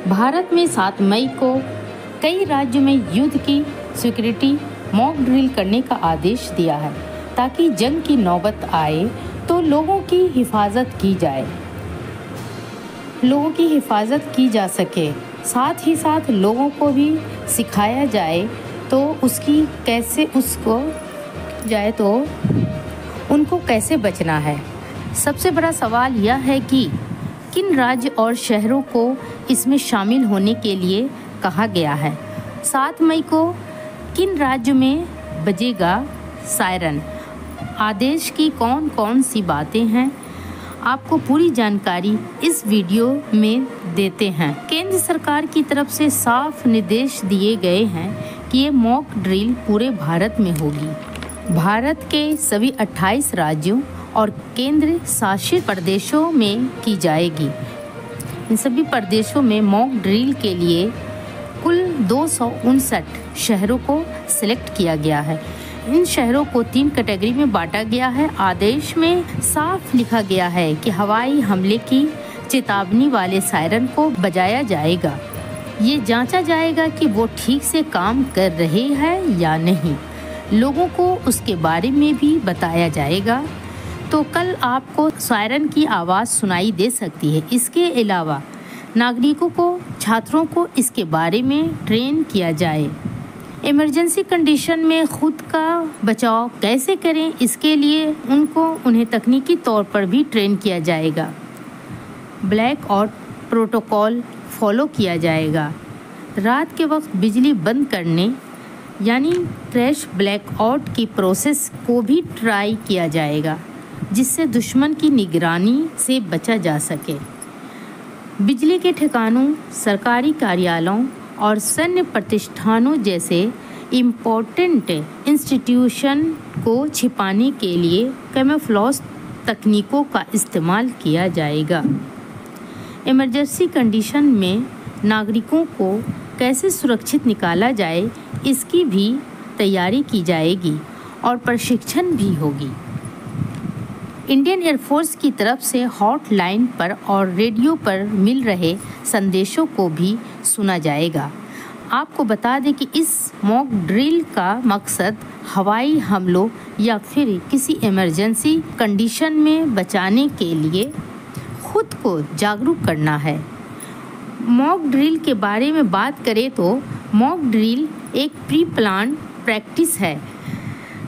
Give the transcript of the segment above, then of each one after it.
भारत में 7 मई को कई राज्यों में युद्ध की स्वीकृति मॉक ड्रिल करने का आदेश दिया है ताकि जंग की नौबत आए तो लोगों की हिफाजत की जा सके। साथ ही साथ लोगों को भी सिखाया जाए तो उनको कैसे बचना है। सबसे बड़ा सवाल यह है कि किन राज्य और शहरों को इसमें शामिल होने के लिए कहा गया है। 7 मई को किन राज्यों में बजेगा सायरन, आदेश की कौन कौन सी बातें हैं, आपको पूरी जानकारी इस वीडियो में देते हैं। केंद्र सरकार की तरफ से साफ निर्देश दिए गए हैं कि ये मॉक ड्रिल पूरे भारत में होगी। भारत के सभी 28 राज्यों और केंद्र शासित प्रदेशों में की जाएगी। इन सभी प्रदेशों में मॉक ड्रिल के लिए कुल 259 शहरों को सिलेक्ट किया गया है। इन शहरों को 3 कैटेगरी में बांटा गया है। आदेश में साफ लिखा गया है कि हवाई हमले की चेतावनी वाले सायरन को बजाया जाएगा। ये जांचा जाएगा कि वो ठीक से काम कर रहे हैं या नहीं। लोगों को उसके बारे में भी बताया जाएगा। तो कल आपको सायरन की आवाज़ सुनाई दे सकती है। इसके अलावा नागरिकों को, छात्रों को इसके बारे में ट्रेन किया जाए। इमरजेंसी कंडीशन में खुद का बचाव कैसे करें, इसके लिए उन्हें तकनीकी तौर पर भी ट्रेन किया जाएगा। ब्लैक आउट प्रोटोकॉल फॉलो किया जाएगा। रात के वक्त बिजली बंद करने यानी क्रैश ब्लैक आउट की प्रोसेस को भी ट्राई किया जाएगा, जिससे दुश्मन की निगरानी से बचा जा सके। बिजली के ठिकानों, सरकारी कार्यालयों और सैन्य प्रतिष्ठानों जैसे इम्पोर्टेंट इंस्टीट्यूशन को छिपाने के लिए कैमोफ्लेज तकनीकों का इस्तेमाल किया जाएगा। इमरजेंसी कंडीशन में नागरिकों को कैसे सुरक्षित निकाला जाए, इसकी भी तैयारी की जाएगी और प्रशिक्षण भी होगी। इंडियन एयरफोर्स की तरफ से हॉटलाइन पर और रेडियो पर मिल रहे संदेशों को भी सुना जाएगा। आपको बता दें कि इस मॉक ड्रिल का मकसद हवाई हमलों या फिर किसी इमरजेंसी कंडीशन में बचाने के लिए खुद को जागरूक करना है। मॉक ड्रिल के बारे में बात करें तो मॉक ड्रिल एक प्री प्लान प्रैक्टिस है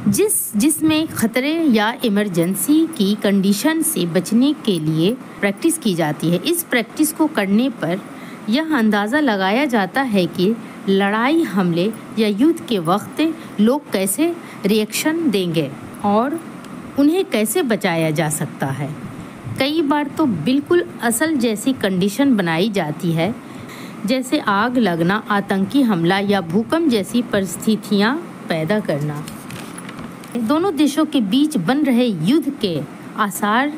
जिसमें खतरे या इमरजेंसी की कंडीशन से बचने के लिए प्रैक्टिस की जाती है। इस प्रैक्टिस को करने पर यह अंदाज़ा लगाया जाता है कि लड़ाई, हमले या युद्ध के वक्त लोग कैसे रिएक्शन देंगे और उन्हें कैसे बचाया जा सकता है। कई बार तो बिल्कुल असल जैसी कंडीशन बनाई जाती है, जैसे आग लगना, आतंकी हमला या भूकंप जैसी परिस्थितियां पैदा करना। दोनों देशों के बीच बन रहे युद्ध के आसार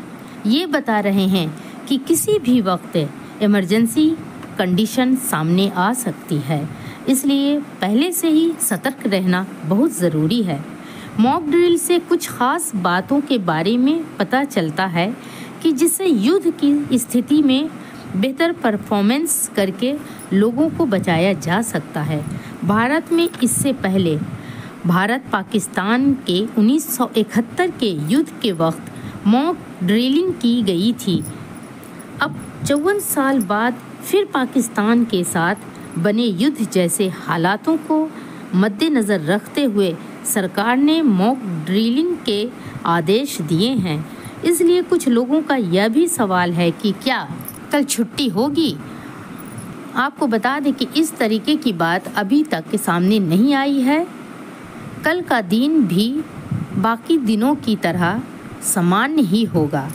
ये बता रहे हैं कि किसी भी वक्त इमरजेंसी कंडीशन सामने आ सकती है, इसलिए पहले से ही सतर्क रहना बहुत ज़रूरी है। मॉक ड्रिल से कुछ खास बातों के बारे में पता चलता है कि जिससे युद्ध की स्थिति में बेहतर परफॉर्मेंस करके लोगों को बचाया जा सकता है। भारत में इससे पहले भारत पाकिस्तान के 1971 के युद्ध के वक्त मॉक ड्रिलिंग की गई थी। अब 54 साल बाद फिर पाकिस्तान के साथ बने युद्ध जैसे हालातों को मद्देनज़र रखते हुए सरकार ने मॉक ड्रिलिंग के आदेश दिए हैं। इसलिए कुछ लोगों का यह भी सवाल है कि क्या कल छुट्टी होगी। आपको बता दें कि इस तरीके की बात अभी तक सामने नहीं आई है। कल का दिन भी बाकी दिनों की तरह सामान्य ही होगा।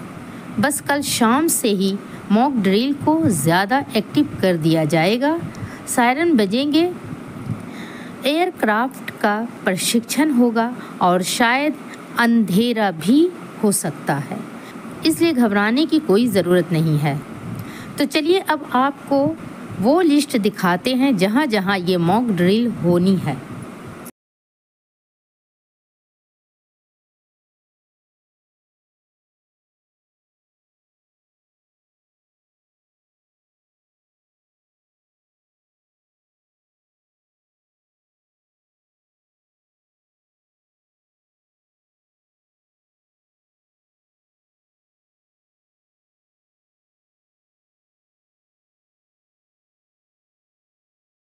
बस कल शाम से ही मॉक ड्रिल को ज़्यादा एक्टिव कर दिया जाएगा। सायरन बजेंगे, एयरक्राफ्ट का प्रशिक्षण होगा और शायद अंधेरा भी हो सकता है, इसलिए घबराने की कोई ज़रूरत नहीं है। तो चलिए अब आपको वो लिस्ट दिखाते हैं जहाँ जहाँ ये मॉक ड्रिल होनी है।